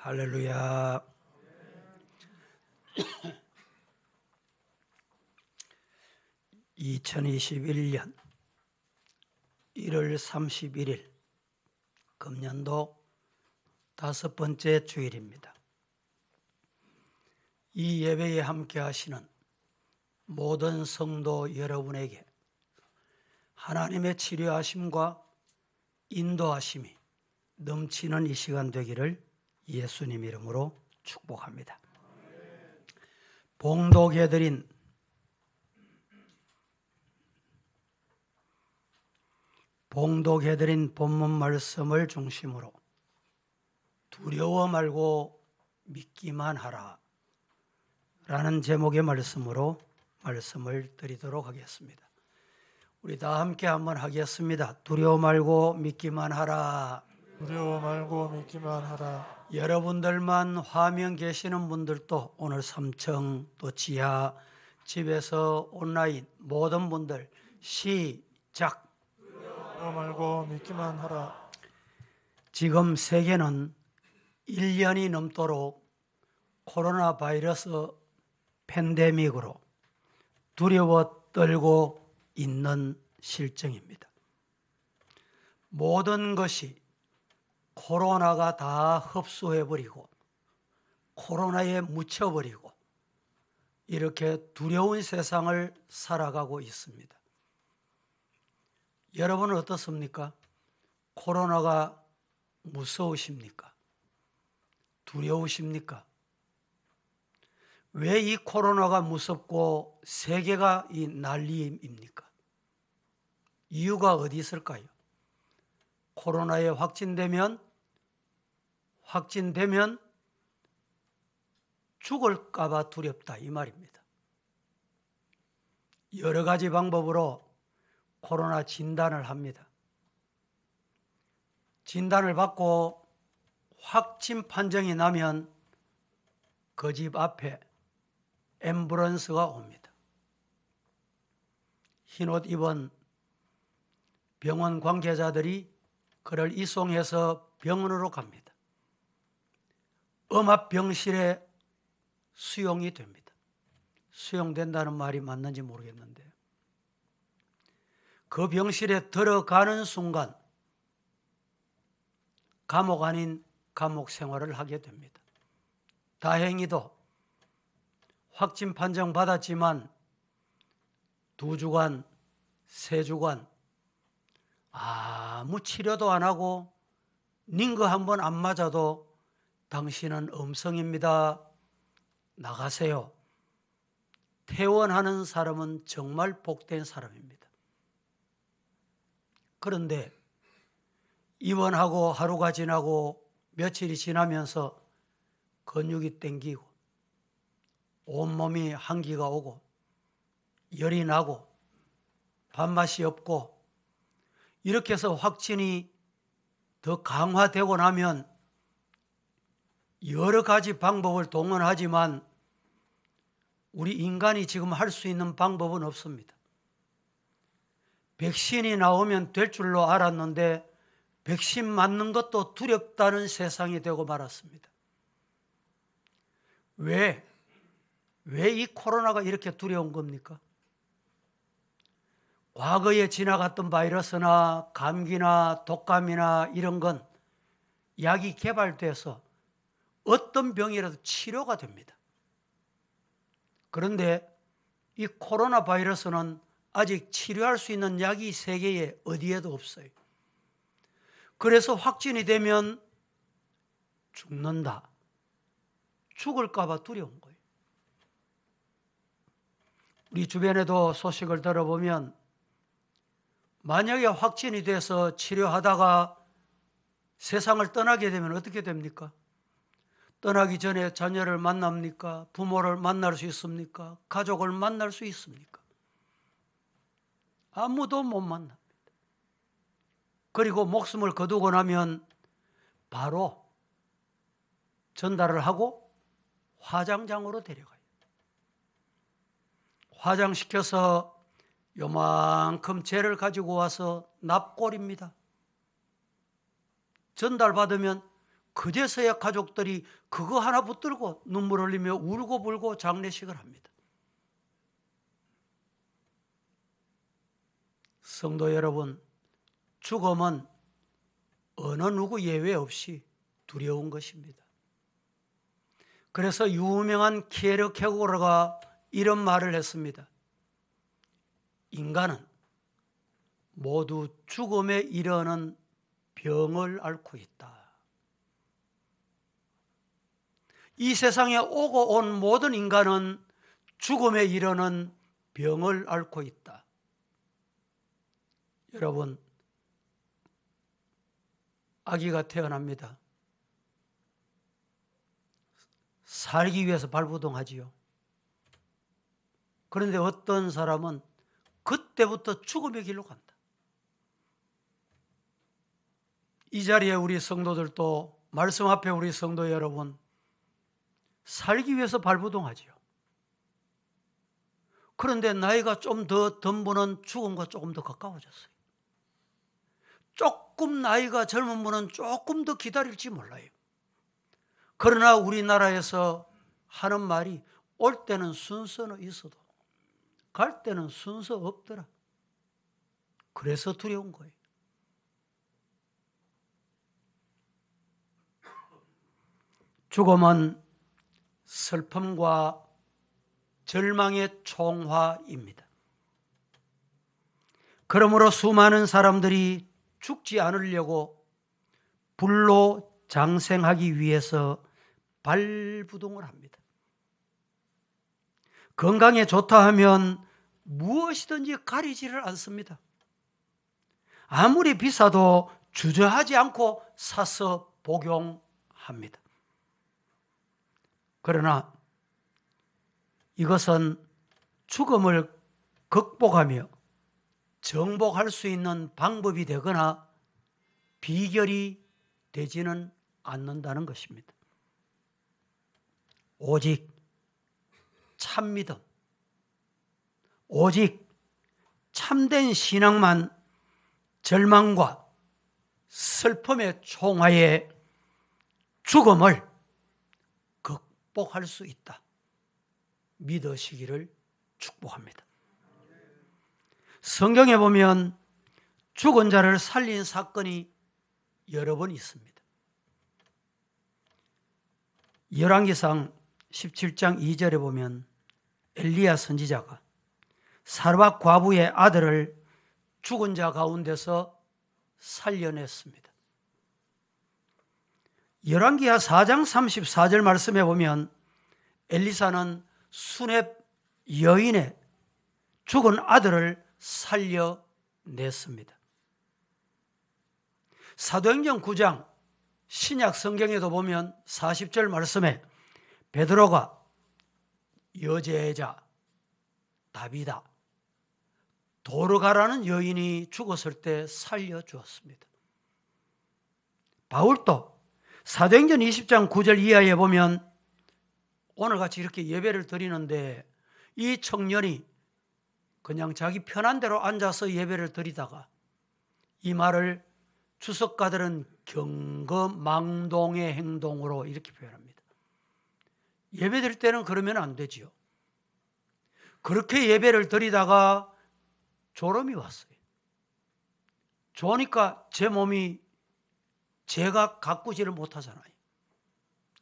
할렐루야. (2021년 1월 31일) 금년도 5번째 주일입니다. 이 예배에 함께 하시는 모든 성도 여러분에게 하나님의 치료하심과 인도하심이 넘치는 이 시간 되기를 예수님 이름으로 축복합니다. 봉독해드린 본문 말씀을 중심으로 두려워 말고 믿기만 하라 라는 제목의 말씀으로 말씀을 드리도록 하겠습니다. 우리 다 함께 한번 하겠습니다. 두려워 말고 믿기만 하라. 두려워 말고 믿기만 하라. 여러분들만 화면 계시는 분들도 오늘 3층 또 지하 집에서 온라인 모든 분들 시작. 두려워 말고 믿기만 하라. 지금 세계는 1년이 넘도록 코로나 바이러스 팬데믹으로 두려워 떨고 있는 실정입니다. 모든 것이 코로나가 다 흡수해버리고 코로나에 묻혀버리고 이렇게 두려운 세상을 살아가고 있습니다. 여러분은 어떻습니까? 코로나가 무서우십니까? 두려우십니까? 왜 이 코로나가 무섭고 세계가 이 난리입니까? 이유가 어디 있을까요? 코로나에 확진되면 죽을까 봐 두렵다 이 말입니다. 여러 가지 방법으로 코로나 진단을 합니다. 진단을 받고 확진 판정이 나면 그 집 앞에 앰뷸런스가 옵니다. 흰옷 입은 병원 관계자들이 그를 이송해서 병원으로 갑니다. 음압병실에 수용이 됩니다. 수용된다는 말이 맞는지 모르겠는데 그 병실에 들어가는 순간 감옥 아닌 감옥 생활을 하게 됩니다. 다행히도 확진 판정 받았지만 2주간, 3주간 아무 치료도 안 하고 링거 한 번 안 맞아도 당신은 음성입니다. 나가세요. 퇴원하는 사람은 정말 복된 사람입니다. 그런데 입원하고 하루가 지나고 며칠이 지나면서 근육이 땡기고 온몸이 한기가 오고 열이 나고 밥맛이 없고 이렇게 해서 확진이 더 강화되고 나면 여러 가지 방법을 동원하지만 우리 인간이 지금 할 수 있는 방법은 없습니다. 백신이 나오면 될 줄로 알았는데 백신 맞는 것도 두렵다는 세상이 되고 말았습니다. 왜 이 코로나가 이렇게 두려운 겁니까? 과거에 지나갔던 바이러스나 감기나 독감이나 이런 건 약이 개발돼서 어떤 병이라도 치료가 됩니다. 그런데 이 코로나 바이러스는 아직 치료할 수 있는 약이 세계에 어디에도 없어요. 그래서 확진이 되면 죽는다. 죽을까 봐 두려운 거예요. 우리 주변에도 소식을 들어보면 만약에 확진이 돼서 치료하다가 세상을 떠나게 되면 어떻게 됩니까? 떠나기 전에 자녀를 만납니까? 부모를 만날 수 있습니까? 가족을 만날 수 있습니까? 아무도 못 만납니다. 그리고 목숨을 거두고 나면 바로 전달을 하고 화장장으로 데려가요. 화장시켜서 요만큼 재를 가지고 와서 납골입니다. 전달받으면 그제서야 가족들이 그거 하나 붙들고 눈물 흘리며 울고 불고 장례식을 합니다. 성도 여러분, 죽음은 어느 누구 예외 없이 두려운 것입니다. 그래서 유명한 키에르케고르가 이런 말을 했습니다. 인간은 모두 죽음에 이르는 병을 앓고 있다. 이 세상에 오고 온 모든 인간은 죽음에 이르는 병을 앓고 있다. 여러분, 아기가 태어납니다. 살기 위해서 발부동하지요. 그런데 어떤 사람은 그때부터 죽음의 길로 간다. 이 자리에 우리 성도들도, 말씀 앞에 우리 성도 여러분, 살기 위해서 발부동하지요. 그런데 나이가 좀 더 든 분은 죽음과 조금 더 가까워졌어요. 조금 나이가 젊은 분은 조금 더 기다릴지 몰라요. 그러나 우리나라에서 하는 말이 올 때는 순서는 있어도 갈 때는 순서 없더라. 그래서 두려운 거예요. 죽음은 슬픔과 절망의 총화입니다. 그러므로 수많은 사람들이 죽지 않으려고 불로 장생하기 위해서 발부동을 합니다. 건강에 좋다 하면 무엇이든지 가리지를 않습니다. 아무리 비싸도 주저하지 않고 사서 복용합니다. 그러나 이것은 죽음을 극복하며 정복할 수 있는 방법이 되거나 비결이 되지는 않는다는 것입니다. 오직 참믿음, 오직 참된 신앙만 절망과 슬픔의 총화에 죽음을 극복할 수 있다. 믿으시기를 축복합니다. 성경에 보면 죽은 자를 살린 사건이 여러 번 있습니다. 열왕기상 17장 2절에 보면 엘리야 선지자가 사르밧 과부의 아들을 죽은 자 가운데서 살려냈습니다. 열왕기하 4장 34절 말씀에 보면 엘리사는 수렙 여인의 죽은 아들을 살려냈습니다. 사도행전 9장 신약 성경에도 보면 40절 말씀에 베드로가 여제자 다비다 도르가라는 여인이 죽었을 때 살려주었습니다. 바울도 사도행전 20장 9절 이하에 보면 오늘같이 이렇게 예배를 드리는데 이 청년이 그냥 자기 편한 대로 앉아서 예배를 드리다가 이 말을 주석가들은 경거망동의 행동으로 이렇게 표현합니다. 예배 드릴 때는 그러면 안 되지요. 그렇게 예배를 드리다가 졸음이 왔어요. 좋으니까 제 몸이 제가 가꾸지를 못하잖아요.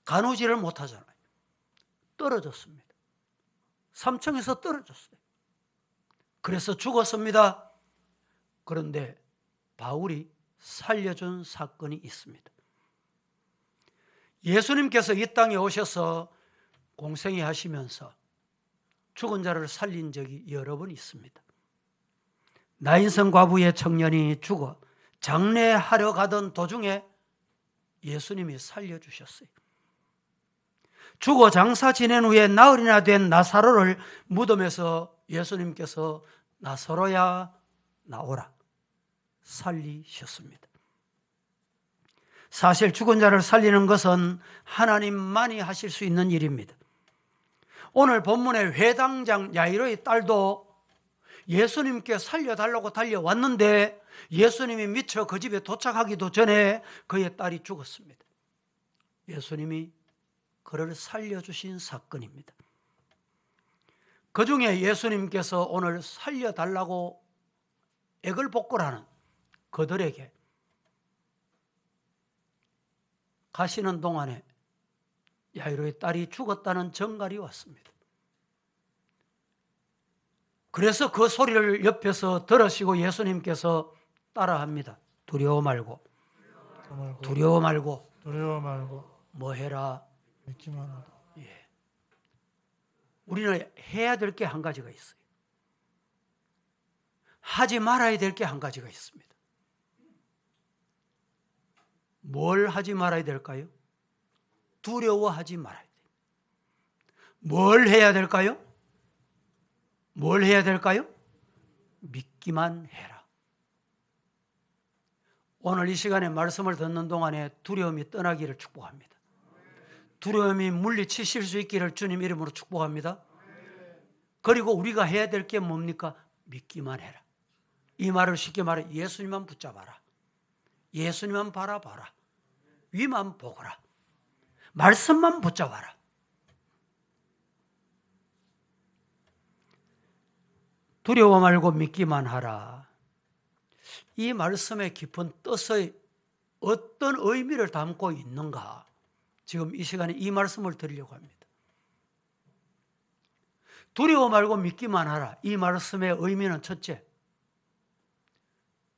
가누지를 못하잖아요. 떨어졌습니다. 3층에서 떨어졌어요. 그래서 죽었습니다. 그런데 바울이 살려준 사건이 있습니다. 예수님께서 이 땅에 오셔서 공생애 하시면서 죽은 자를 살린 적이 여러 번 있습니다. 나인성 과부의 청년이 죽어 장례하러 가던 도중에 예수님이 살려주셨어요. 죽어 장사 지낸 후에 나흘이나 된 나사로를 무덤에서 예수님께서 나사로야 나오라 살리셨습니다. 사실 죽은 자를 살리는 것은 하나님만이 하실 수 있는 일입니다. 오늘 본문의 회당장 야이로의 딸도 예수님께 살려달라고 달려왔는데 예수님이 미처 그 집에 도착하기도 전에 그의 딸이 죽었습니다. 예수님이 그를 살려주신 사건입니다. 그 중에 예수님께서 오늘 살려달라고 애걸복걸하는 그들에게 가시는 동안에 야이로의 딸이 죽었다는 전갈이 왔습니다. 그래서 그 소리를 옆에서 들으시고 예수님께서 따라합니다. 두려워 말고 두려워 말고 두려워 말고 뭐 해라. 믿기만 하라. 예. 우리는 해야 될 게 한 가지가 있어요. 하지 말아야 될 게 한 가지가 있습니다. 뭘 하지 말아야 될까요? 두려워하지 말아야 돼요. 뭘 해야 될까요? 뭘 해야 될까요? 믿기만 해라. 오늘 이 시간에 말씀을 듣는 동안에 두려움이 떠나기를 축복합니다. 두려움이 물리치실 수 있기를 주님 이름으로 축복합니다. 그리고 우리가 해야 될 게 뭡니까? 믿기만 해라. 이 말을 쉽게 말해 예수님만 붙잡아라. 예수님만 바라봐라. 위만 보거라. 말씀만 붙잡아라. 두려워 말고 믿기만 하라. 이 말씀의 깊은 뜻의 어떤 의미를 담고 있는가? 지금 이 시간에 이 말씀을 드리려고 합니다. 두려워 말고 믿기만 하라. 이 말씀의 의미는 첫째,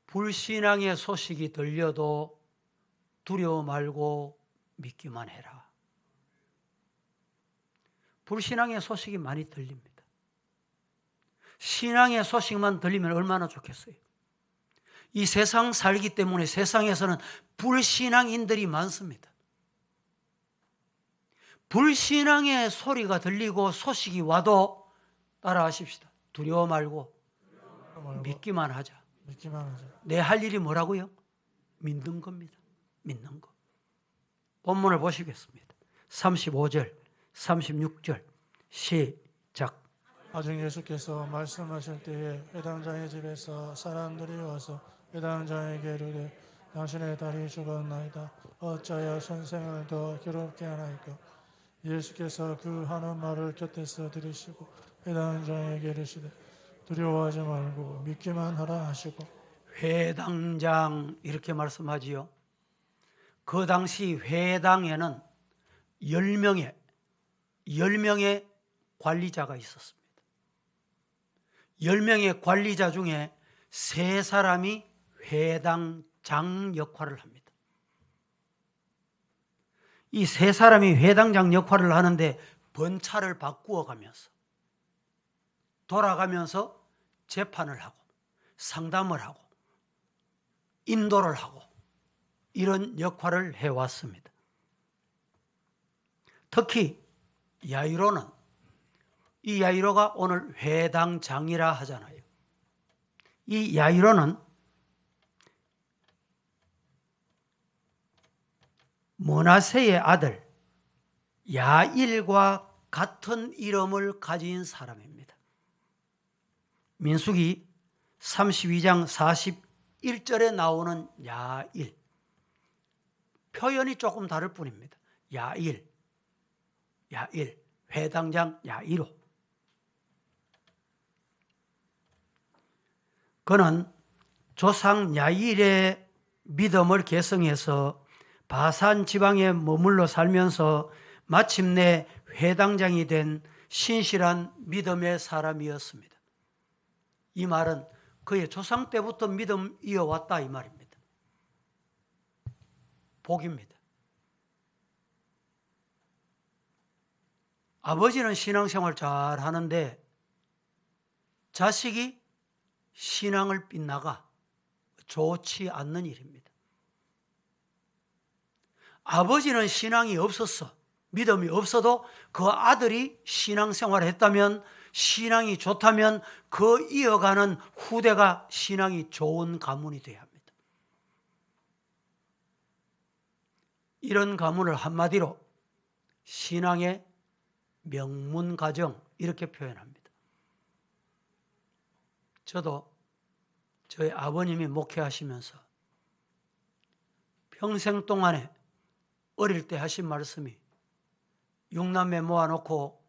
불신앙의 소식이 들려도 두려워 말고 믿기만 해라. 불신앙의 소식이 많이 들립니다. 신앙의 소식만 들리면 얼마나 좋겠어요. 이 세상 살기 때문에 세상에서는 불신앙인들이 많습니다. 불신앙의 소리가 들리고 소식이 와도 따라하십시다. 두려워 말고 믿기만 하자. 믿기만 하자. 내 할 일이 뭐라고요? 믿는 겁니다. 믿는 거. 본문을 보시겠습니다. 35절, 36절 시작. 아직 예수께서 말씀하실 때에 회당장의 집에서 사람들이 와서 회당장에게 이르되 당신의 딸이 죽었나이다. 어찌하여 선생을 더 괴롭게 하나이까? 예수께서 그 하는 말을 곁에서 들으시고 회당장에게 이르시되 두려워하지 말고 믿기만 하라 하시고. 회당장 이렇게 말씀하지요. 그 당시 회당에는 10명의 관리자가 있었습니다. 10명의 관리자 중에 3사람이 회당장 역할을 합니다. 이 3사람이 회당장 역할을 하는데 번차를 바꾸어 가면서 돌아가면서 재판을 하고 상담을 하고 인도를 하고 이런 역할을 해왔습니다. 특히 야이로는 이 야이로가 오늘 회당장이라 하잖아요. 이 야이로는 므낫세의 아들 야일과 같은 이름을 가진 사람입니다. 민수기 32장 41절에 나오는 야일. 표현이 조금 다를 뿐입니다. 야일, 회당장 야이로. 그는 조상 야일의 믿음을 계승해서 바산 지방에 머물러 살면서 마침내 회당장이 된 신실한 믿음의 사람이었습니다. 이 말은 그의 조상 때부터 믿음 이어왔다 이 말입니다. 복입니다. 아버지는 신앙생활 잘 하는데 자식이 신앙을 빗나가 좋지 않는 일입니다. 아버지는 신앙이 없었어. 믿음이 없어도 그 아들이 신앙생활을 했다면, 신앙이 좋다면 그 이어가는 후대가 신앙이 좋은 가문이 되어야 합니다. 이런 가문을 한마디로 신앙의 명문가정 이렇게 표현합니다. 저도 저희 아버님이 목회하시면서 평생 동안에 어릴 때 하신 말씀이 육남매 모아놓고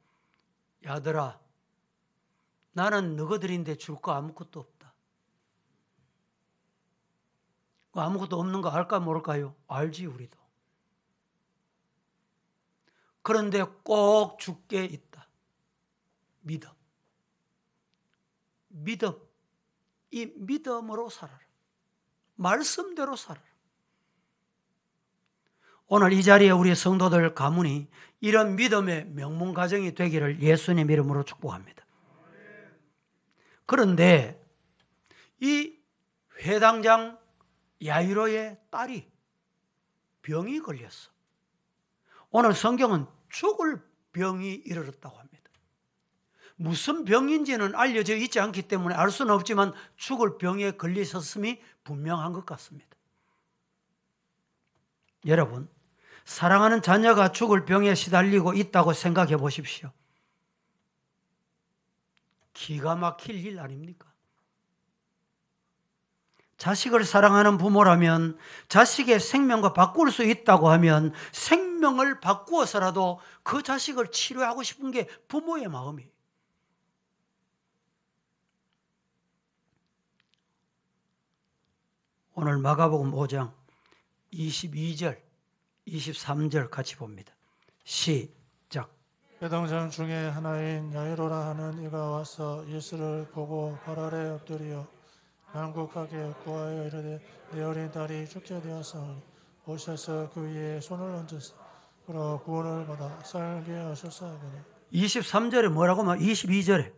야들아 나는 너희들인데 줄 거 아무것도 없다. 아무것도 없는 거 알까 모를까요? 알지 우리도. 그런데 꼭 줄 게 있다. 믿음. 믿음. 이 믿음으로 살아라. 말씀대로 살아라. 오늘 이 자리에 우리 성도들 가문이 이런 믿음의 명문 가정이 되기를 예수님 이름으로 축복합니다. 그런데 이 회당장 야이로의 딸이 병이 걸렸어. 오늘 성경은 죽을 병이 이르렀다고 합니다. 무슨 병인지는 알려져 있지 않기 때문에 알 수는 없지만 죽을 병에 걸리셨음이 분명한 것 같습니다. 여러분, 사랑하는 자녀가 죽을 병에 시달리고 있다고 생각해 보십시오. 기가 막힐 일 아닙니까? 자식을 사랑하는 부모라면 자식의 생명과 바꿀 수 있다고 하면 생명을 바꾸어서라도 그 자식을 치료하고 싶은 게 부모의 마음이에요. 오늘 마가복음 5장 22절, 23절 같이 봅니다. 시작. 회당장 중에 하나인 야이로라 하는 이가 와서 예수를 보고 발 아래 엎드려 간곡하게 구하여 이르되 내 어린 딸이 죽게 되었사오니 오셔서 그 위에 손을 얹으사 그로 구원을 받아 살게 하소서 하거늘. 23절에 뭐라고 말? 22절에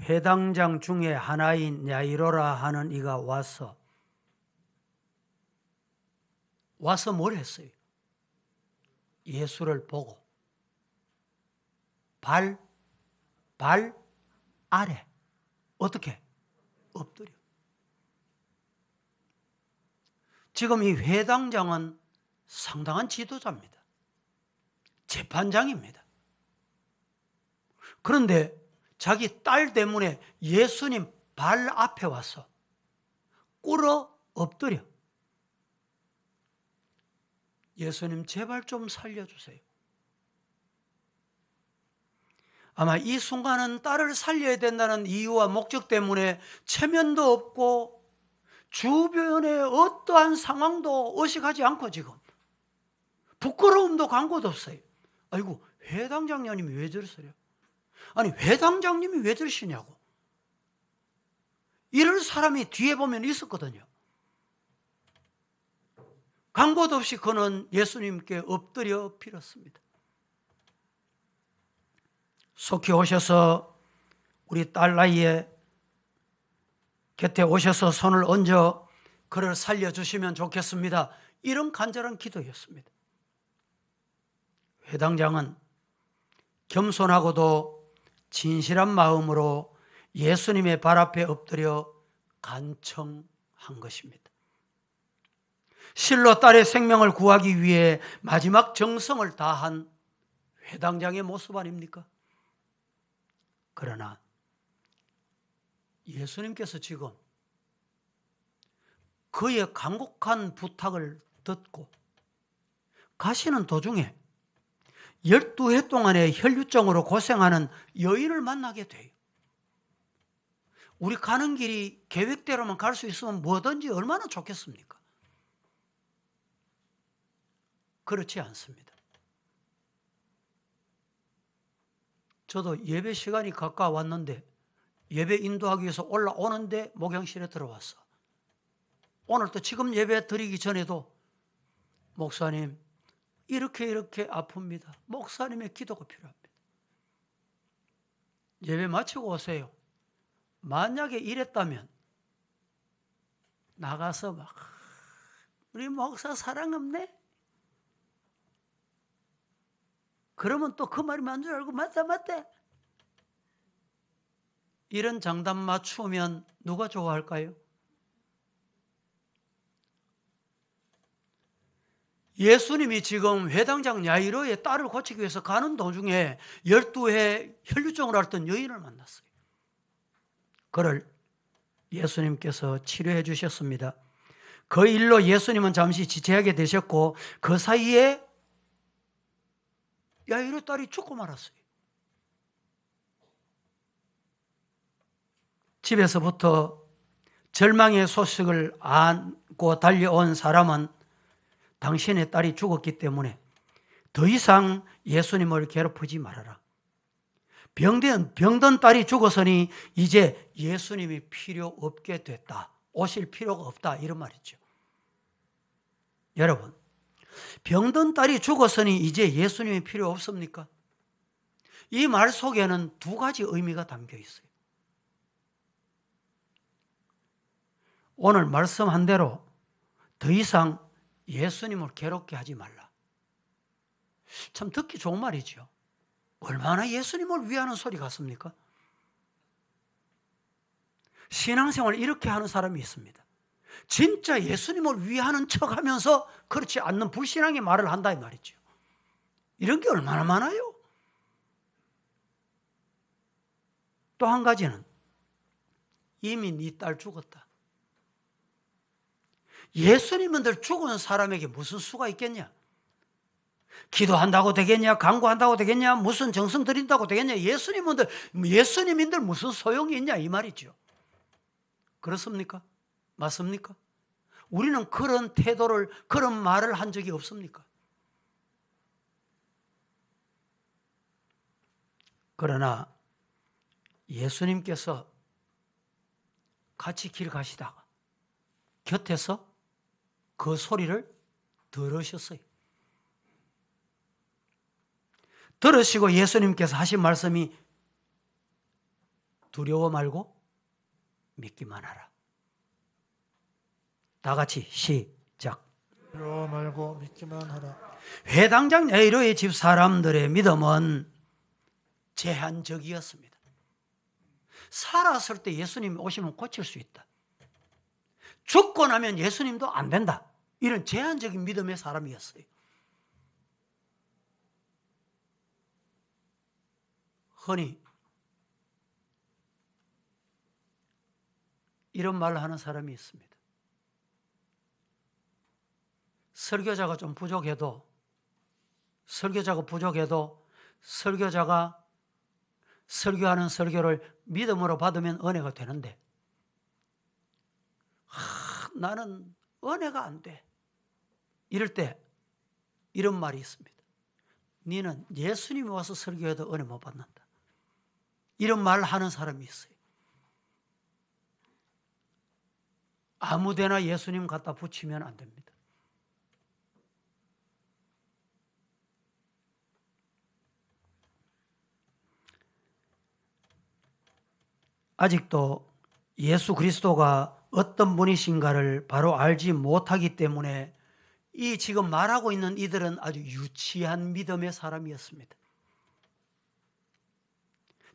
회당장 중에 하나인 야이로라 하는 이가 와서 뭘 했어요? 예수를 보고 발 아래 어떻게? 엎드려. 지금 이 회당장은 상당한 지도자입니다. 재판장입니다. 그런데 자기 딸 때문에 예수님 발 앞에 와서 꿇어 엎드려. 예수님 제발 좀 살려주세요. 아마 이 순간은 딸을 살려야 된다는 이유와 목적 때문에 체면도 없고 주변에 어떠한 상황도 의식하지 않고 지금 부끄러움도 간 곳 없어요. 아이고 회당장님이 왜 저러세요? 아니 회당장님이 왜 저러시냐고. 이럴 사람이 뒤에 보면 있었거든요. 간 곳 없이 그는 예수님께 엎드려 빌었습니다. 속히 오셔서 우리 딸 나이에 곁에 오셔서 손을 얹어 그를 살려주시면 좋겠습니다. 이런 간절한 기도였습니다. 회당장은 겸손하고도 진실한 마음으로 예수님의 발 앞에 엎드려 간청한 것입니다. 실로 딸의 생명을 구하기 위해 마지막 정성을 다한 회당장의 모습 아닙니까? 그러나 예수님께서 지금 그의 간곡한 부탁을 듣고 가시는 도중에 12해 동안의 혈류증으로 고생하는 여인을 만나게 돼요. 우리 가는 길이 계획대로만 갈 수 있으면 뭐든지 얼마나 좋겠습니까? 그렇지 않습니다. 저도 예배 시간이 가까웠는데 예배 인도하기 위해서 올라오는데 목양실에 들어왔어. 오늘 또 지금 예배 드리기 전에도 목사님 이렇게 아픕니다. 목사님의 기도가 필요합니다. 예배 마치고 오세요. 만약에 이랬다면 나가서 막 우리 목사 사랑 없네? 그러면 또 그 말이 맞는 줄 알고 맞다. 이런 장단 맞추면 누가 좋아할까요? 예수님이 지금 회당장 야이로의 딸을 고치기 위해서 가는 도중에 12해 혈류증을 앓던 여인을 만났어요. 그를 예수님께서 치료해 주셨습니다. 그 일로 예수님은 잠시 지체하게 되셨고 그 사이에 야이로 딸이 죽고 말았어요. 집에서부터 절망의 소식을 안고 달려온 사람은 당신의 딸이 죽었기 때문에 더 이상 예수님을 괴롭히지 말아라. 병든 딸이 죽었으니 이제 예수님이 필요 없게 됐다. 오실 필요가 없다. 이런 말이죠. 여러분, 병든 딸이 죽었으니 이제 예수님이 필요 없습니까? 이 말 속에는 두 가지 의미가 담겨 있어요. 오늘 말씀한 대로 더 이상 예수님을 괴롭게 하지 말라. 참 듣기 좋은 말이죠. 얼마나 예수님을 위하는 소리 같습니까? 신앙생활 이렇게 하는 사람이 있습니다. 진짜 예수님을 위하는 척하면서 그렇지 않는 불신앙의 말을 한다 이 말이죠. 이런 게 얼마나 많아요. 또 한 가지는 이미 네 딸 죽었다. 예수님들 죽은 사람에게 무슨 수가 있겠냐? 기도한다고 되겠냐? 간구한다고 되겠냐? 무슨 정성 드린다고 되겠냐? 예수님인들 무슨 소용이 있냐? 이 말이죠. 그렇습니까? 맞습니까? 우리는 그런 태도를, 그런 말을 한 적이 없습니까? 그러나 예수님께서 같이 길 가시다가 곁에서 그 소리를 들으셨어요. 들으시고 예수님께서 하신 말씀이 두려워 말고 믿기만 하라. 다 같이 시작. 두려워 말고 믿기만 하라. 회당장 야이로의 집 사람들의 믿음은 제한적이었습니다. 살았을 때 예수님이 오시면 고칠 수 있다. 죽고 나면 예수님도 안 된다. 이런 제한적인 믿음의 사람이었어요. 흔히 이런 말을 하는 사람이 있습니다. 설교자가 부족해도 설교자가 설교하는 설교를 믿음으로 받으면 은혜가 되는데 나는 은혜가 안 돼. 이럴 때 이런 말이 있습니다. 너는 예수님이 와서 설교해도 은혜 못 받는다. 이런 말을 하는 사람이 있어요. 아무데나 예수님 갖다 붙이면 안 됩니다. 아직도 예수 그리스도가 어떤 분이신가를 바로 알지 못하기 때문에 이 지금 말하고 있는 이들은 아주 유치한 믿음의 사람이었습니다.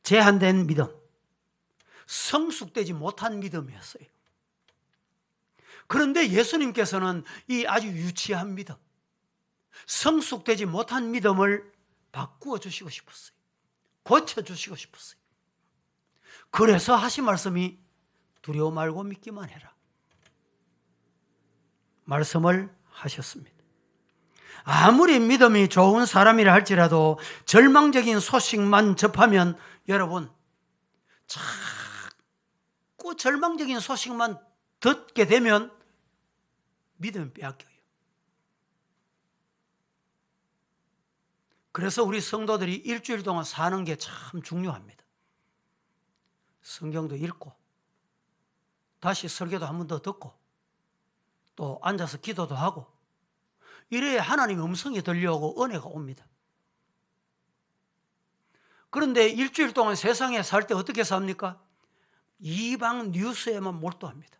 제한된 믿음, 성숙되지 못한 믿음이었어요. 그런데 예수님께서는 이 아주 유치한 믿음, 성숙되지 못한 믿음을 바꾸어 주시고 싶었어요. 고쳐 주시고 싶었어요. 그래서 하신 말씀이 두려워 말고 믿기만 해라. 말씀을 하셨습니다. 아무리 믿음이 좋은 사람이라 할지라도 절망적인 소식만 접하면 여러분 자꾸 절망적인 소식만 듣게 되면 믿음이 빼앗겨요. 그래서 우리 성도들이 일주일 동안 사는 게 참 중요합니다. 성경도 읽고 다시 설교도 한 번 더 듣고 또 앉아서 기도도 하고 이래야 하나님의 음성이 들려오고 은혜가 옵니다. 그런데 일주일 동안 세상에 살 때 어떻게 삽니까? 이방 뉴스에만 몰두합니다.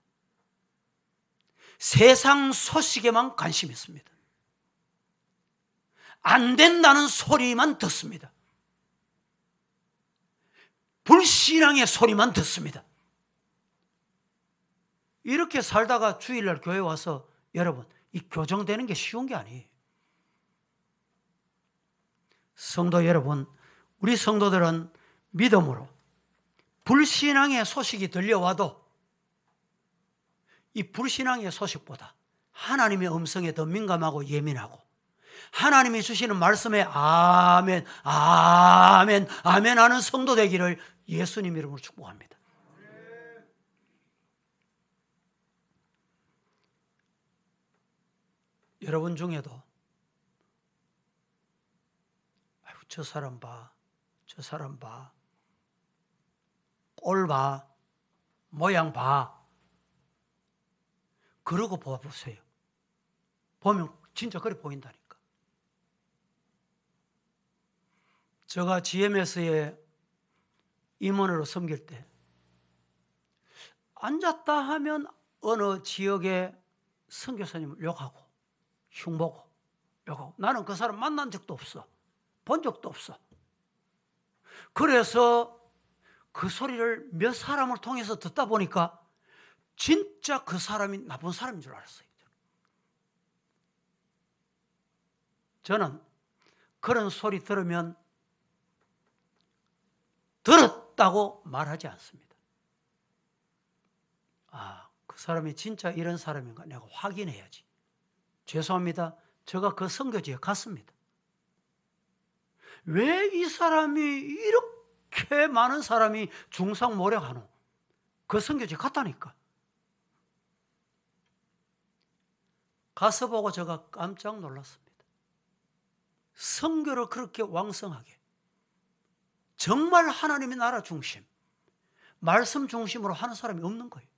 세상 소식에만 관심이 있습니다. 안 된다는 소리만 듣습니다. 불신앙의 소리만 듣습니다. 이렇게 살다가 주일날 교회 와서 여러분 이 교정되는 게 쉬운 게 아니에요. 성도 여러분, 우리 성도들은 믿음으로 불신앙의 소식이 들려와도 이 불신앙의 소식보다 하나님의 음성에 더 민감하고 예민하고 하나님이 주시는 말씀에 아멘, 아멘, 아멘 하는 성도 되기를 예수님 이름으로 축복합니다. 여러분 중에도 아유, 저 사람 봐, 저 사람 봐, 꼴 봐, 모양 봐. 그러고 봐보세요. 보면 진짜 그래 보인다니까. 제가 GMS에 임원으로 섬길 때 앉았다 하면 어느 지역의 선교사님을 욕하고 흉보고 욕하고, 나는 그 사람 만난 적도 없어. 본 적도 없어. 그래서 그 소리를 몇 사람을 통해서 듣다 보니까 진짜 그 사람이 나쁜 사람인 줄 알았어요. 저는 그런 소리 들으면 들었다고 말하지 않습니다. 아, 그 사람이 진짜 이런 사람인가 내가 확인해야지. 죄송합니다. 제가 그 선교지에 갔습니다. 왜 이 사람이 이렇게 많은 사람이 중상모략하노? 그 선교지에 갔다니까. 가서 보고 제가 깜짝 놀랐습니다. 선교를 그렇게 왕성하게, 정말 하나님의 나라 중심, 말씀 중심으로 하는 사람이 없는 거예요.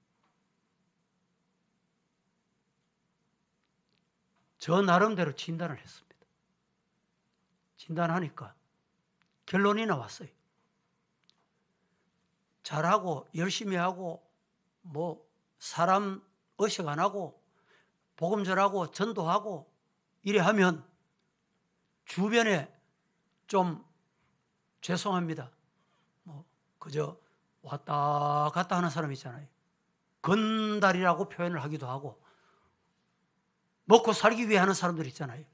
저 나름대로 진단을 했습니다. 진단하니까 결론이 나왔어요. 잘하고 열심히 하고 뭐 사람 의식 안 하고 복음 전하고 전도하고 이래 하면 주변에 좀 죄송합니다. 뭐 그저 왔다 갔다 하는 사람 있잖아요. 건달이라고 표현을 하기도 하고 먹고 살기 위해 하는 사람들 있잖아요.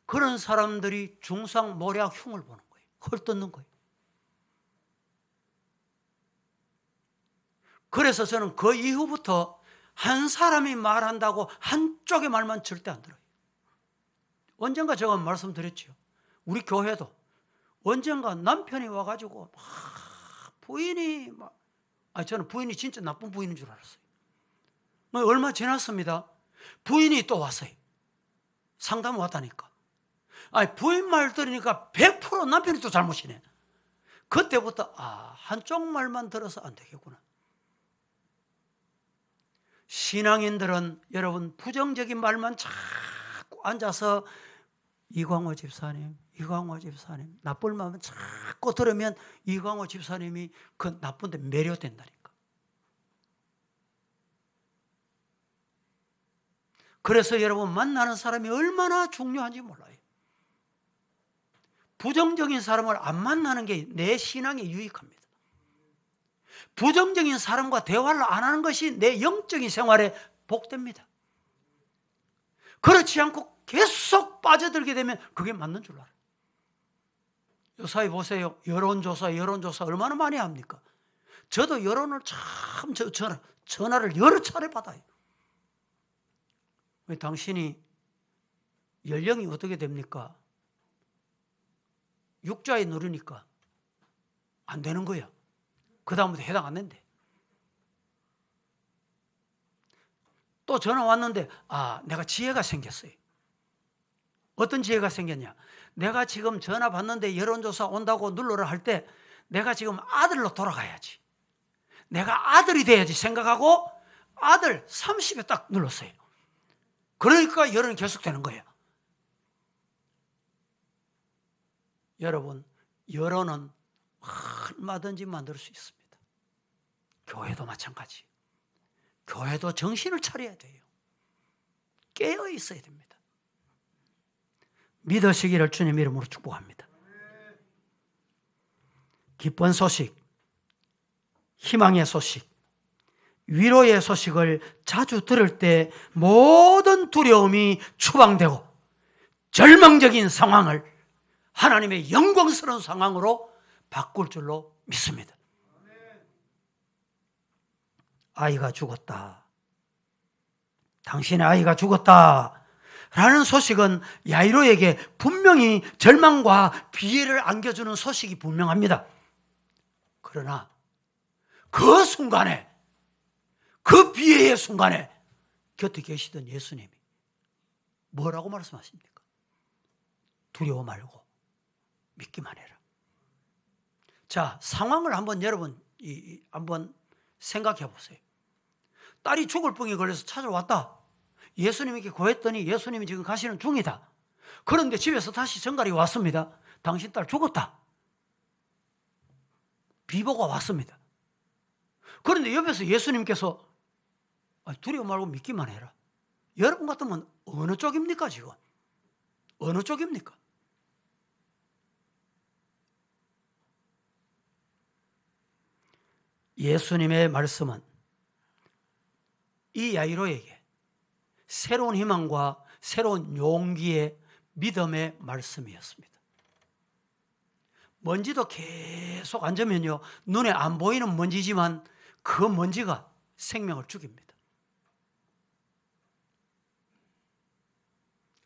그런 사람들이 중상모략 흉을 보는 거예요. 헐뜯는 거예요. 그래서 저는 그 이후부터 한 사람이 말한다고 한쪽의 말만 절대 안 들어요. 언젠가 제가 말씀드렸죠. 우리 교회도 언젠가 남편이 와가지고 부인이 저는 부인이 진짜 나쁜 부인인 줄 알았어요. 얼마 지났습니다. 부인이 또 왔어요. 상담 왔다니까. 부인 말 들으니까 100% 남편이 또 잘못이네. 그때부터 한쪽 말만 들어서 안 되겠구나. 신앙인들은 여러분 부정적인 말만 자꾸 앉아서 이광호 집사님, 이광호 집사님, 나쁠 말만 자꾸 들으면 이광호 집사님이 그 나쁜데 매료된다니까. 그래서 여러분 만나는 사람이 얼마나 중요한지 몰라요. 부정적인 사람을 안 만나는 게 내 신앙에 유익합니다. 부정적인 사람과 대화를 안 하는 것이 내 영적인 생활에 복됩니다. 그렇지 않고 계속 빠져들게 되면 그게 맞는 줄 알아요. 요사이 보세요. 여론조사 얼마나 많이 합니까? 저도 여론을 참 전화를 여러 차례 받아요. 왜 당신이 연령이 어떻게 됩니까? 육자에 누르니까 안 되는 거야. 그 다음부터 해당 안 된대. 또 전화 왔는데 내가 지혜가 생겼어요. 어떤 지혜가 생겼냐? 내가 지금 전화 받는데 여론조사 온다고 눌러라 할 때 내가 지금 아들로 돌아가야지. 내가 아들이 돼야지 생각하고 아들 30에 딱 눌렀어요. 그러니까 여론이 계속되는 거예요. 여러분, 여론은 얼마든지 만들 수 있습니다. 교회도 마찬가지. 교회도 정신을 차려야 돼요. 깨어 있어야 됩니다. 믿으시기를 주님 이름으로 축복합니다. 기쁜 소식, 희망의 소식, 위로의 소식을 자주 들을 때 모든 두려움이 추방되고 절망적인 상황을 하나님의 영광스러운 상황으로 바꿀 줄로 믿습니다. 아이가 죽었다. 당신의 아이가 죽었다. 라는 소식은 야이로에게 분명히 절망과 비애를 안겨주는 소식이 분명합니다. 그러나 그 순간에, 그 비애의 순간에 곁에 계시던 예수님이 뭐라고 말씀하십니까? 두려워 말고 믿기만 해라. 자, 상황을 한번 여러분 한번 생각해 보세요. 딸이 죽을 병에 걸려서 찾아왔다. 예수님에게 고했더니 예수님이 지금 가시는 중이다. 그런데 집에서 다시 전갈이 왔습니다. 당신 딸 죽었다. 비보가 왔습니다. 그런데 옆에서 예수님께서 두려워 말고 믿기만 해라. 여러분 같으면 어느 쪽입니까 지금? 어느 쪽입니까? 예수님의 말씀은 이 야이로에게 새로운 희망과 새로운 용기의 믿음의 말씀이었습니다. 먼지도 계속 앉으면요, 눈에 안 보이는 먼지지만 그 먼지가 생명을 죽입니다.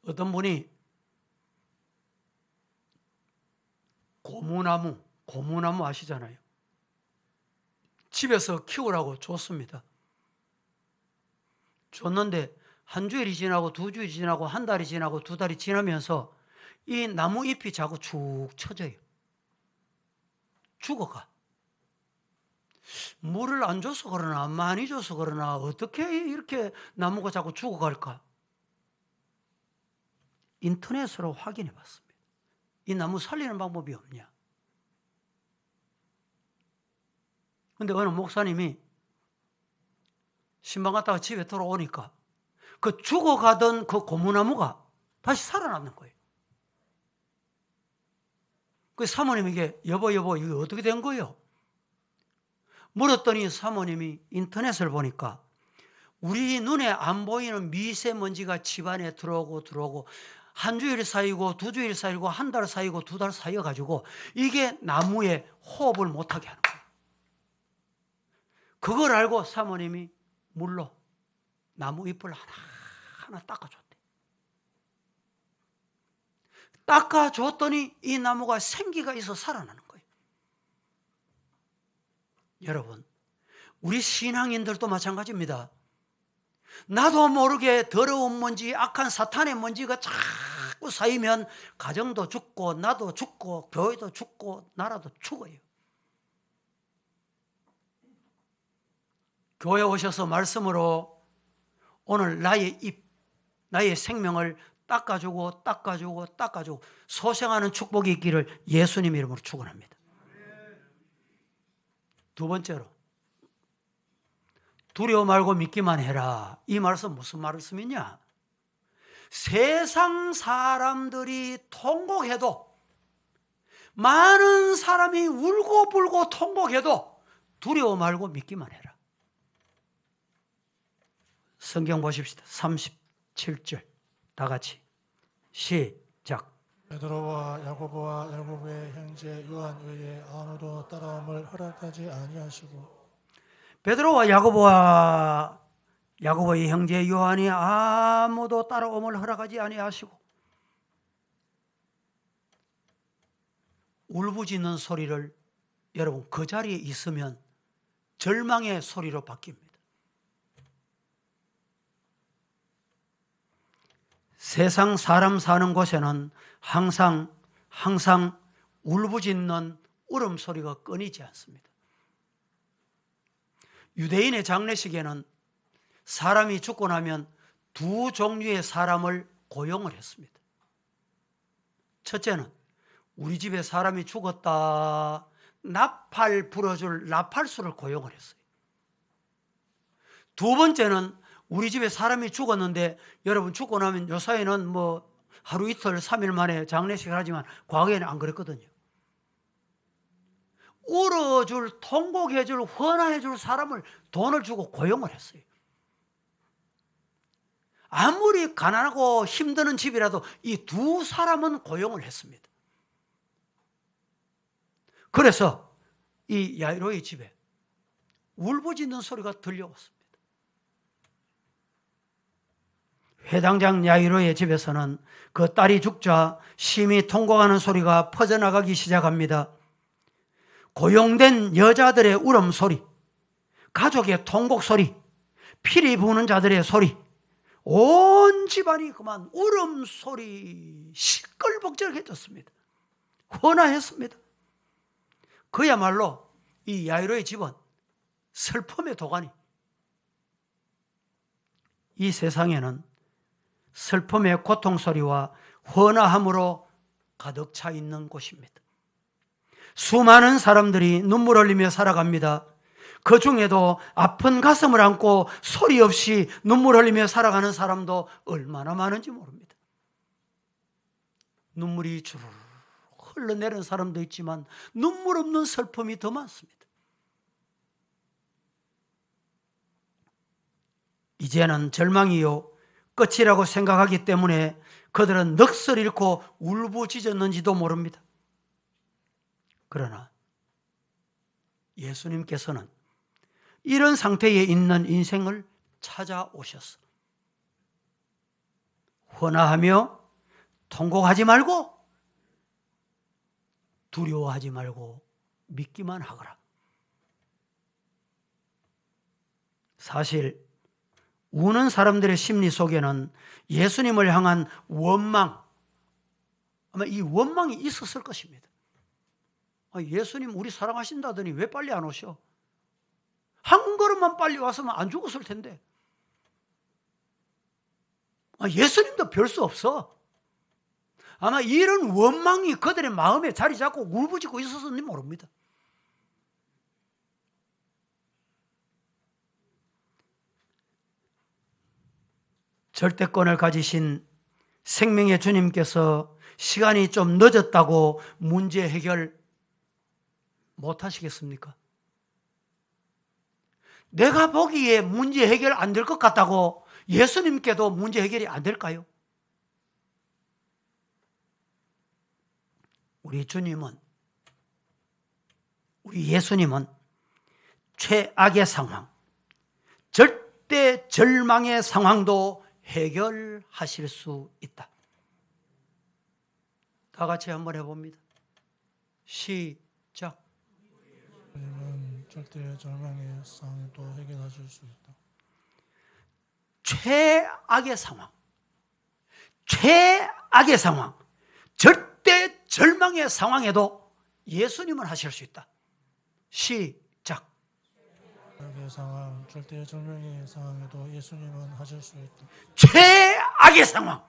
어떤 분이 고무나무 아시잖아요. 집에서 키우라고 줬습니다. 줬는데 한 주일이 지나고 두 주일이 지나고 한 달이 지나고 두 달이 지나면서 이 나무 잎이 자꾸 축 처져요. 죽어가. 물을 안 줘서 그러나 많이 줘서 그러나 어떻게 이렇게 나무가 자꾸 죽어갈까? 인터넷으로 확인해 봤습니다. 이 나무 살리는 방법이 없냐? 근데 어느 목사님이 신방 갔다가 집에 돌아오니까 그 죽어가던 그 고무나무가 다시 살아났는 거예요. 그 사모님에게 여보 이거 어떻게 된 거예요? 물었더니 사모님이 인터넷을 보니까 우리 눈에 안 보이는 미세먼지가 집안에 들어오고 한 주일 쌓이고 두 주일 쌓이고 한 달 쌓이고 두 달 쌓여가지고 이게 나무에 호흡을 못하게 하는 거예요. 그걸 알고 사모님이 물로 나무 잎을 하나하나 닦아줬대. 닦아줬더니 이 나무가 생기가 있어 살아나는 거예요. 여러분, 우리 신앙인들도 마찬가지입니다. 나도 모르게 더러운 먼지, 악한 사탄의 먼지가 자꾸 쌓이면 가정도 죽고 나도 죽고 교회도 죽고 나라도 죽어요. 교회 오셔서 말씀으로 오늘 나의 입, 나의 생명을 닦아주고 소생하는 축복이 있기를 예수님 이름으로 축원합니다. 두 번째로 두려워 말고 믿기만 해라. 이 말씀 무슨 말씀이냐? 세상 사람들이 통곡해도, 많은 사람이 울고불고 통곡해도 두려워 말고 믿기만 해라. 성경 보십시다. 37절 다 같이 시작. 베드로와 야고보의 형제 요한 외에 아무도 따라옴을 허락하지 아니하시고 베드로와 야고보의 형제 요한이 아무도 따라옴을 허락하지 아니하시고 울부짖는 소리를 여러분 그 자리에 있으면 절망의 소리로 바뀝니다. 세상 사람 사는 곳에는 항상 울부짖는 울음소리가 끊이지 않습니다. 유대인의 장례식에는 사람이 죽고 나면 두 종류의 사람을 고용을 했습니다. 첫째는 우리 집에 사람이 죽었다, 나팔 불어줄 나팔수를 고용을 했어요. 두 번째는 우리 집에 사람이 죽었는데, 여러분 죽고 나면 요사이는 뭐 하루 이틀 3일 만에 장례식을 하지만 과거에는 안 그랬거든요. 울어줄, 통곡해줄, 헌화해줄 사람을 돈을 주고 고용을 했어요. 아무리 가난하고 힘드는 집이라도 이 두 사람은 고용을 했습니다. 그래서 이 야이로의 집에 울부짖는 소리가 들려왔습니다. 회당장 야이로의 집에서는 그 딸이 죽자 심히 통곡하는 소리가 퍼져나가기 시작합니다. 고용된 여자들의 울음소리, 가족의 통곡소리, 피리 부는 자들의 소리, 온 집안이 그만 울음소리 시끌벅적해졌습니다. 혼화했습니다. 그야말로 이 야이로의 집은 슬픔의 도가니, 이 세상에는 슬픔의 고통소리와 헌화함으로 가득 차 있는 곳입니다. 수많은 사람들이 눈물 흘리며 살아갑니다. 그 중에도 아픈 가슴을 안고 소리 없이 눈물 흘리며 살아가는 사람도 얼마나 많은지 모릅니다. 눈물이 주르륵 흘러내리는 사람도 있지만 눈물 없는 슬픔이 더 많습니다. 이제는 절망이요 끝이라고 생각하기 때문에 그들은 넋을 잃고 울부짖었는지도 모릅니다. 그러나 예수님께서는 이런 상태에 있는 인생을 찾아오셨어. 헌화하며 통곡하지 말고 두려워하지 말고 믿기만 하거라. 사실 우는 사람들의 심리 속에는 예수님을 향한 원망, 아마 이 원망이 있었을 것입니다. 예수님 우리 사랑하신다더니 왜 빨리 안 오셔? 한 걸음만 빨리 왔으면 안 죽었을 텐데. 예수님도 별 수 없어. 아마 이런 원망이 그들의 마음에 자리 잡고 울부짖고 있었는지 모릅니다. 절대권을 가지신 생명의 주님께서 시간이 좀 늦었다고 문제 해결 못 하시겠습니까? 내가 보기에 문제 해결 안 될 것 같다고 예수님께도 문제 해결이 안 될까요? 우리 예수님은 최악의 상황, 절대 절망의 상황도 해결하실 수 있다. 다 같이 한번 해봅니다. 시작. 주님은 절대 절망의 상황도 해결하실 수 있다. 최악의 상황, 절대 절망의 상황에도 예수님은 하실 수 있다. 시작. 최악의 상황, 절대 절망의 상황에도 예수님은 하실 수 있다. 최악의 상황,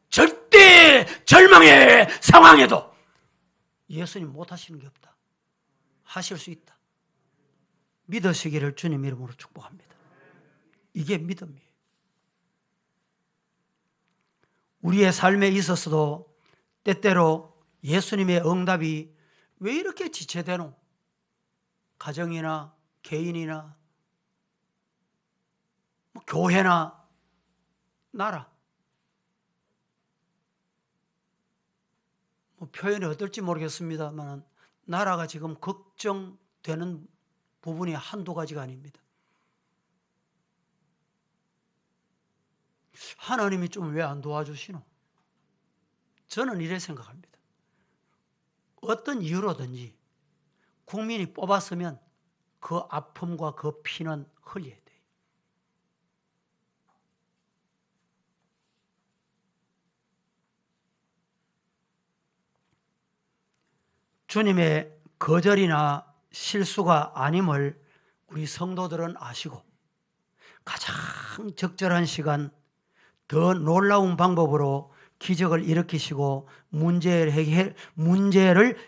절대 절망의 상황에도 예수님 못 하시는 게 없다. 하실 수 있다. 믿으시기를 주님 이름으로 축복합니다. 이게 믿음이에요. 우리의 삶에 있어서도 때때로 예수님의 응답이 왜 이렇게 지체되노? 가정이나 개인이나 교회나 나라. 표현이 어떨지 모르겠습니다만 나라가 지금 걱정되는 부분이 한두 가지가 아닙니다. 하나님이 좀 왜 안 도와주시노? 저는 이래 생각합니다. 어떤 이유로든지 국민이 뽑았으면 그 아픔과 그 피는 흘려야 돼요. 주님의 거절이나 실수가 아님을 우리 성도들은 아시고 가장 적절한 시간, 더 놀라운 방법으로 기적을 일으키시고 문제를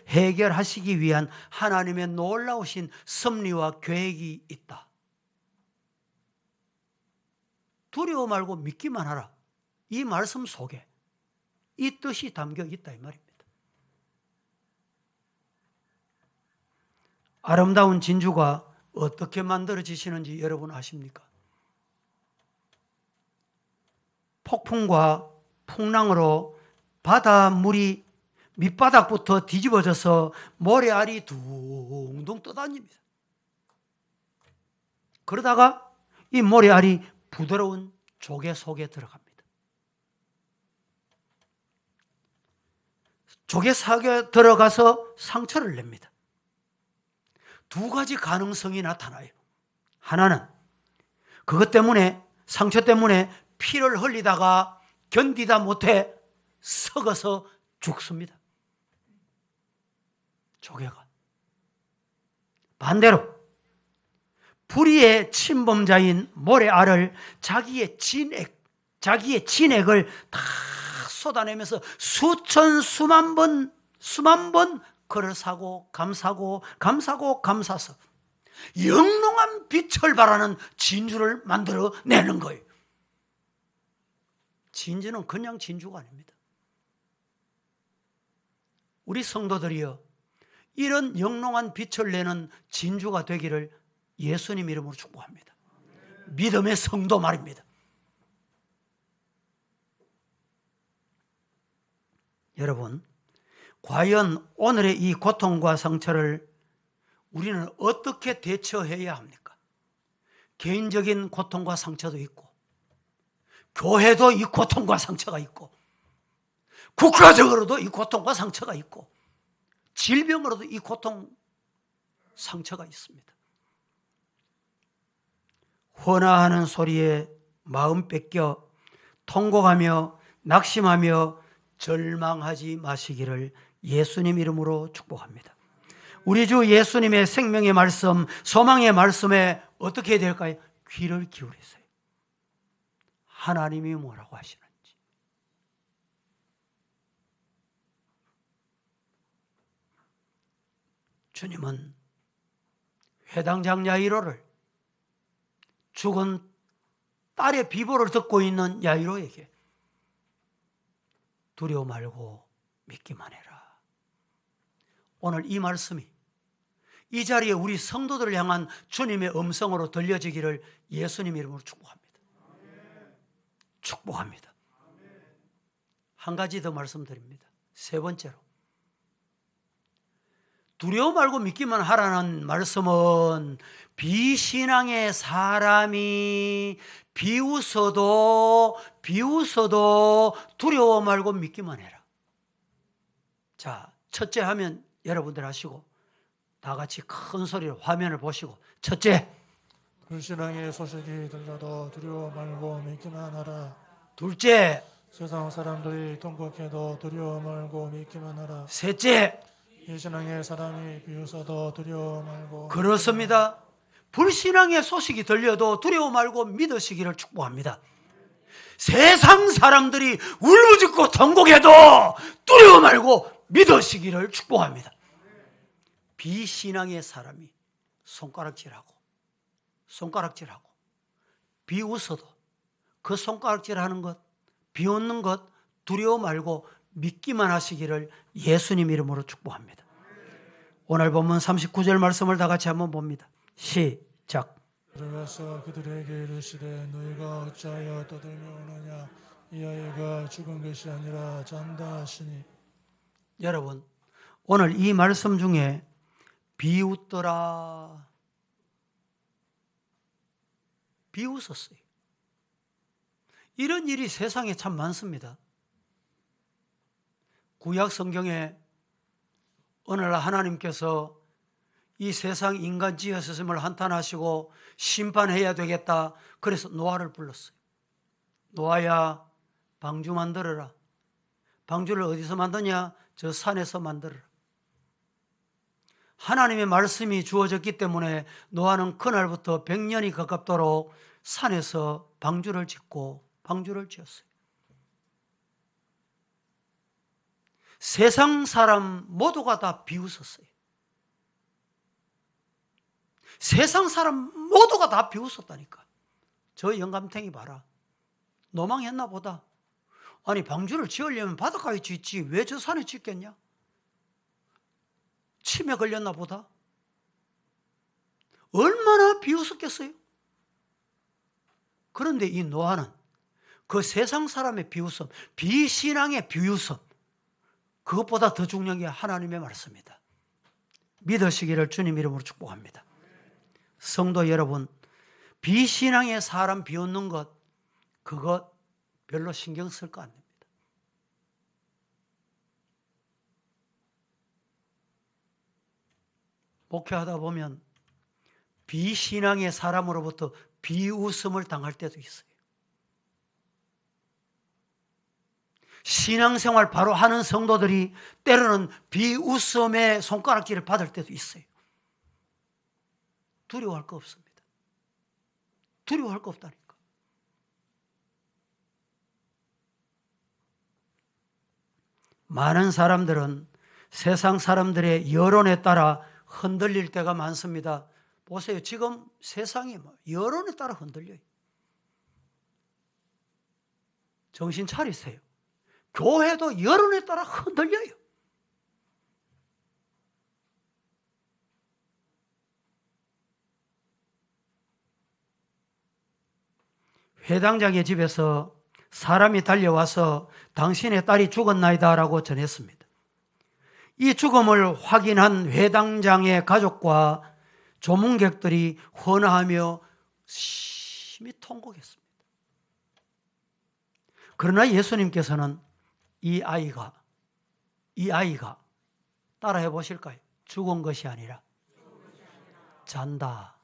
해결하시기 위한 하나님의 놀라우신 섭리와 계획이 있다. 두려워 말고 믿기만 하라. 이 말씀 속에 이 뜻이 담겨 있다 이 말입니다. 아름다운 진주가 어떻게 만들어지시는지 여러분 아십니까? 폭풍과 풍랑으로 바닷물이 밑바닥부터 뒤집어져서 모래알이 둥둥 떠다닙니다. 그러다가 이 모래알이 부드러운 조개 속에 들어갑니다. 조개 사겨 들어가서 상처를 냅니다. 두 가지 가능성이 나타나요. 하나는 그것 때문에, 상처 때문에 피를 흘리다가 견디다 못해 썩어서 죽습니다. 조개가. 반대로 불의의 침범자인 모래알을 자기의 진액을 다 쏟아내면서 수만 번 그를 사고 감사서 영롱한 빛을 발하는 진주를 만들어내는 거예요. 진주는 그냥 진주가 아닙니다. 우리 성도들이여, 이런 영롱한 빛을 내는 진주가 되기를 예수님 이름으로 축복합니다. 믿음의 성도 말입니다. 여러분, 과연 오늘의 이 고통과 상처를 우리는 어떻게 대처해야 합니까? 개인적인 고통과 상처도 있고, 교회도 이 고통과 상처가 있고, 국가적으로도 이 고통과 상처가 있고, 질병으로도 이 고통, 상처가 있습니다. 헌화하는 소리에 마음 뺏겨 통곡하며 낙심하며 절망하지 마시기를 예수님 이름으로 축복합니다. 우리 주 예수님의 생명의 말씀, 소망의 말씀에 어떻게 해야 될까요? 귀를 기울이세요. 하나님이 뭐라고 하시는지. 주님은 회당장 야이로를, 죽은 딸의 비보를 듣고 있는 야이로에게 두려워 말고 믿기만 해라. 오늘 이 말씀이 이 자리에 우리 성도들을 향한 주님의 음성으로 들려지기를 예수님 이름으로 축복합니다. 축복합니다. 한 가지 더 말씀드립니다. 세 번째로, 두려워 말고 믿기만 하라는 말씀은 비신앙의 사람이 비웃어도 두려워 말고 믿기만 해라. 자, 첫째 하면 여러분들 하시고 다 같이 큰 소리로 화면을 보시고, 첫째, 불신앙의 소식이 들려도 두려워 말고 믿기만 하라. 둘째, 세상 사람들이 통곡해도 두려워 말고 믿기만 하라. 셋째. 비신앙의 사람이 비웃어도 두려워 말고. 그렇습니다. 불신앙의 소식이 들려도 두려워 말고 믿으시기를 축복합니다. 세상 사람들이 울부짖고 통곡해도 두려워 말고 믿으시기를 축복합니다. 비신앙의 사람이 손가락질하고 비웃어도 그 손가락질하는 것, 비웃는 것 두려워 말고 믿기만 하시기를 예수님 이름으로 축복합니다. 오늘 본문 39절 말씀을 다 같이 한번 봅니다. 시작. 들어가서 그들에게 이르시되 너희가 어찌하여 떠들며 오느냐 이 아이가 죽은 것이 아니라 잔다 하시니. 여러분, 오늘 이 말씀 중에 비웃더라, 비웃었어요. 이런 일이 세상에 참 많습니다. 구약 성경에 어느 날 하나님께서 이 세상 인간 지으셨음을 한탄하시고 심판해야 되겠다. 그래서 노아를 불렀어요. 노아야, 방주 만들어라. 방주를 어디서 만드냐? 저 산에서 만들어라. 하나님의 말씀이 주어졌기 때문에 노아는 그날부터 100년이 가깝도록 산에서 방주를 짓고 방주를 지었어요. 세상 사람 모두가 다 비웃었어요. 세상 사람 모두가 다 비웃었다니까. 저 영감탱이 봐라. 노망했나 보다. 아니, 방주를 지으려면 바닷가에 짓지 왜 저 산에 짓겠냐? 치매 걸렸나 보다. 얼마나 비웃었겠어요? 그런데 이 노아는 그 세상 사람의 비웃음, 비신앙의 비웃음, 그것보다 더 중요한 게 하나님의 말씀입니다. 믿으시기를 주님 이름으로 축복합니다. 성도 여러분, 비신앙의 사람 비웃는 것, 그것 별로 신경 쓸 거 아닙니다. 목회하다 보면 비신앙의 사람으로부터 비웃음을 당할 때도 있어요. 신앙생활 바로 하는 성도들이 때로는 비웃음의 손가락질을 받을 때도 있어요. 두려워할 거 없습니다. 두려워할 거 없다니까. 많은 사람들은 세상 사람들의 여론에 따라 흔들릴 때가 많습니다. 보세요. 지금 세상이 여론에 따라 흔들려요. 정신 차리세요. 교회도 여론에 따라 흔들려요. 회당장의 집에서 사람이 달려와서 당신의 딸이 죽었나이다 라고 전했습니다. 이 죽음을 확인한 회당장의 가족과 조문객들이 헌화하며 심히 통곡했습니다. 그러나 예수님께서는 이 아이가 따라해 보실까요? 죽은 것이 아니라 잔다.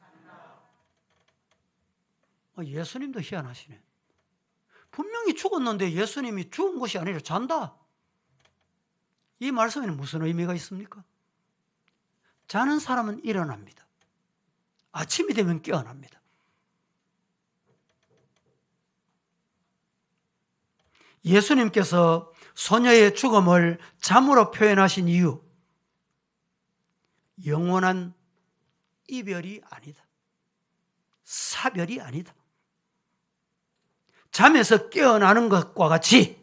예수님도 희한하시네. 분명히 죽었는데 예수님이 죽은 것이 아니라 잔다. 이 말씀에는 무슨 의미가 있습니까? 자는 사람은 일어납니다. 아침이 되면 깨어납니다. 예수님께서 소녀의 죽음을 잠으로 표현하신 이유, 영원한 이별이 아니다. 사별이 아니다. 잠에서 깨어나는 것과 같이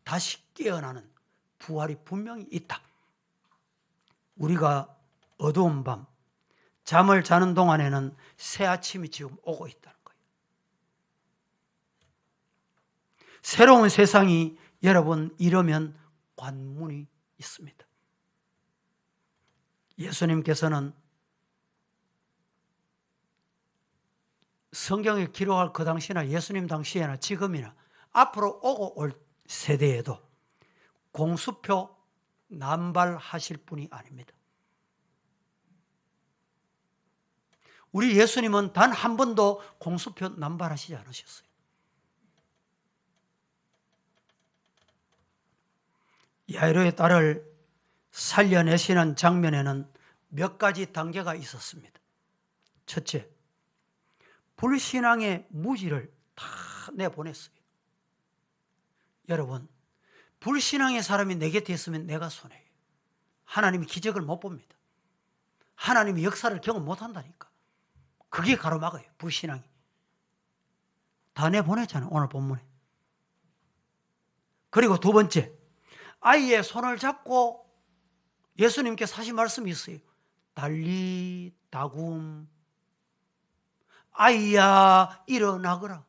다시 깨어나는 부활이 분명히 있다. 우리가 어두운 밤, 잠을 자는 동안에는 새 아침이 지금 오고 있다는 거예요. 새로운 세상이 여러분 이러면 관문이 있습니다. 예수님께서는 성경에 기록할 그 당시나 예수님 당시에나 지금이나 앞으로 오고 올 세대에도 공수표 남발하실 분이 아닙니다. 우리 예수님은 단 한 번도 공수표 남발하시지 않으셨어요. 야이로의 딸을 살려내시는 장면에는 몇 가지 단계가 있었습니다. 첫째, 불신앙의 무지를 다 내보냈어요. 여러분, 불신앙의 사람이 내 곁에 있으면 내가 손해예요. 하나님이 기적을 못 봅니다. 하나님이 역사를 경험 못 한다니까. 그게 가로막아요. 불신앙이. 다 내보냈잖아요. 오늘 본문에. 그리고 두 번째, 아이의 손을 잡고 예수님께서 하신 말씀이 있어요. 달리 다굼, 아이야 일어나거라.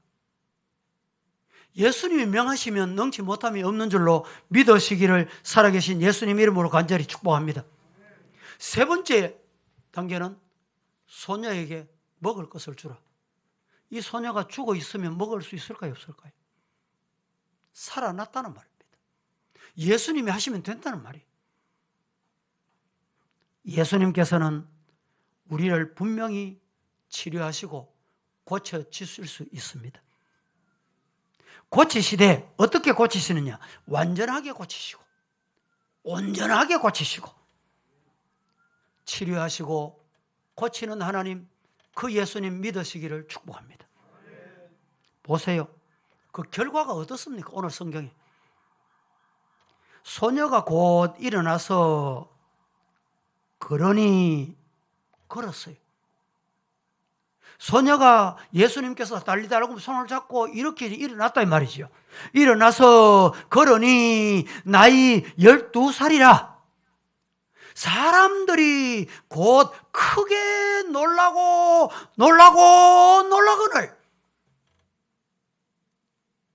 예수님이 명하시면 능치 못함이 없는 줄로 믿으시기를 살아계신 예수님 이름으로 간절히 축복합니다. 세 번째 단계는 소녀에게 먹을 것을 주라. 이 소녀가 죽어 있으면 먹을 수 있을까요? 없을까요? 살아났다는 말입니다. 예수님이 하시면 된다는 말이에요. 예수님께서는 우리를 분명히 치료하시고 고쳐주실 수 있습니다. 고치시되 어떻게 고치시느냐? 완전하게 고치시고 온전하게 고치시고 치료하시고 고치는 하나님, 그 예수님 믿으시기를 축복합니다. 보세요. 그 결과가 어떻습니까? 오늘 성경에. 소녀가 곧 일어나서 걸으니 걸었어요. 소녀가 예수님께서 달리다라고 손을 잡고 이렇게 일어났다 이 말이죠. 일어나서 걸으니 나이 12살이라. 사람들이 곧 크게 놀라거늘.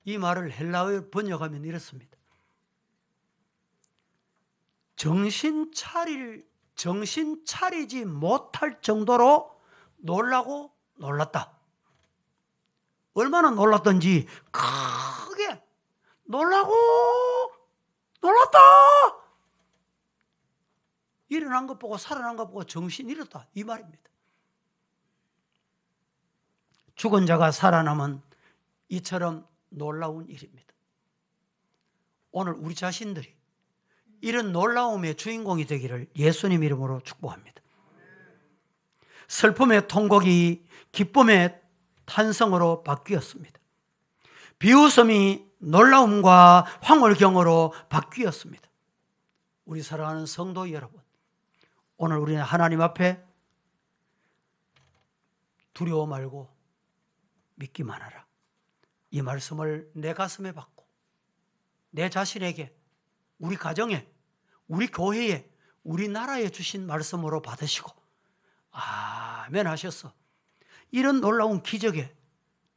이 말을 헬라어로 번역하면 이렇습니다. 정신 차리지 못할 정도로 놀랐다. 얼마나 놀랐던지 크게 놀랐다. 일어난 것 보고 살아난 것 보고 정신 잃었다 이 말입니다. 죽은 자가 살아남은 이처럼 놀라운 일입니다. 오늘 우리 자신들이 이런 놀라움의 주인공이 되기를 예수님 이름으로 축복합니다. 슬픔의 통곡이 기쁨의 탄성으로 바뀌었습니다. 비웃음이 놀라움과 황홀경으로 바뀌었습니다. 우리 사랑하는 성도 여러분, 오늘 우리는 하나님 앞에 두려워 말고 믿기만 하라. 이 말씀을 내 가슴에 받고 내 자신에게, 우리 가정에, 우리 교회에, 우리나라에 주신 말씀으로 받으시고 아멘 하셔서 이런 놀라운 기적의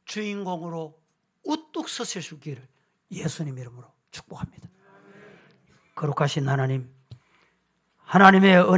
주인공으로 우뚝 서실 수 있기를 예수님 이름으로 축복합니다. 거룩하신 하나님, 하나님의